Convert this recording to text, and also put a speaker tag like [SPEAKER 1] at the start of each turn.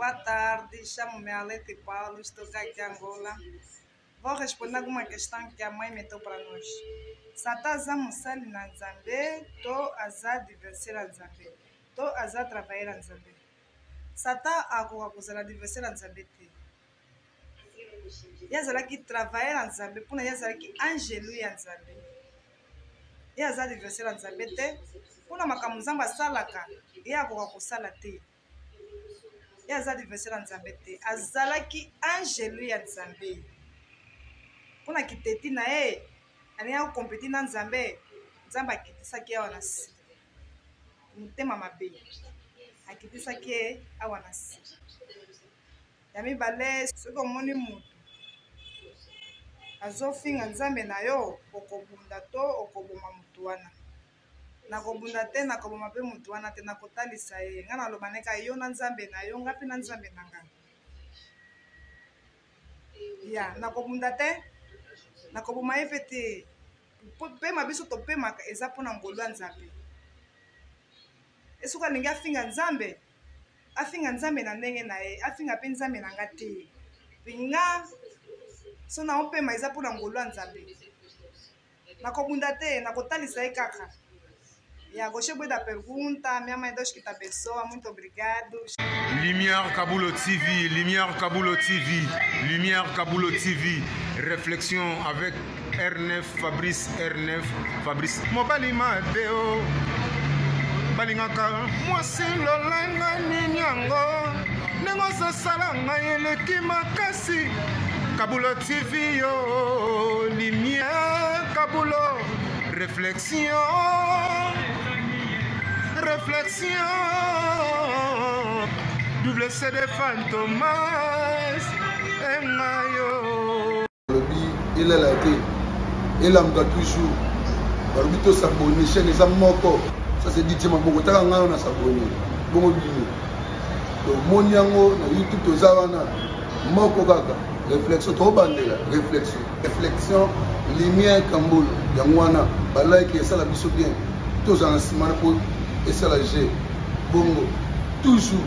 [SPEAKER 1] boa tarde. Chamo-me Alete Paulo, estou cá em Angola. Vou responder alguma questão que a mãe meteu para nós. Sataza Musali na Nzambe, to aza adversaire a Nzambe, to aza travailler a Nzambe. Sata akoka kozala adversaire a Nzambe te. Yazalaki travailler a Nzambe, puna yazalaki angelu ya Nzambe. Yaza adversaire a Nzambe te, puna makambo Nzambe asalaka, ye akoka kosala te. Yaza adversaire a Nzambe te, azalaki angelu ya Nzambe. Puna kiteti na ye, alinga kompeti na Nzambe, Nzambe akitisaki awa na si. Mutema mabe. Akitisaki ye awa na si. Ya mibale, soki omoni mutu azofinga Nzambe na yo, okobunda to okoboma mutu wana. Nakobunda te, nakoboma pe mutu wana te, nakotalisa ye. Nga naloba neka yo na Nzambe na yo, nga pe na Nzambe na nga. Ya, nakobunda te, nakoboma ye pe te. Pema biso to pema eza pona ngolo ya Nzambe. Esuka alingi afinga Nzambe, afinga Nzambe na ndenge na ye, afinga pe Nzambe na nga te. Pinga so na opema eza pona ngolo ya Nzambe. Nakobunda te, nakotalisa ye kaka. Ya goshe boa da pergunta, minha mãe Deus que tá pessoa, muito obrigado.
[SPEAKER 2] Lumière Kabulo TV, Lumière Kabulo TV, Lumière Kabulo TV. Réflexion avec R9, Fabrice R9, Fabrice. Mobali Madeo, Balingaka, moi c'est Lolanga Ninyango, Nengo Salanga Eleki Makasi, Kabulo TV yo, Lumière Kabulo, réflexion. Réflexion, double CD Fantomas, et Mayo.
[SPEAKER 3] Il est là, il a toujours. Barbito s'abonne, chaîne les amoko. Ça c'est dit, ma beaucoup de on a s'abonné. Bon, donc, mon yango, na YouTube, aux avana, moko gaga. Réflexion, trop bandela. Réflexion. Réflexion, lumière Kamboul, Yangwana, Balai qui est ça la biso bien. Tous en ciment pour. Et ça la j'ai. Bongo. Toujours.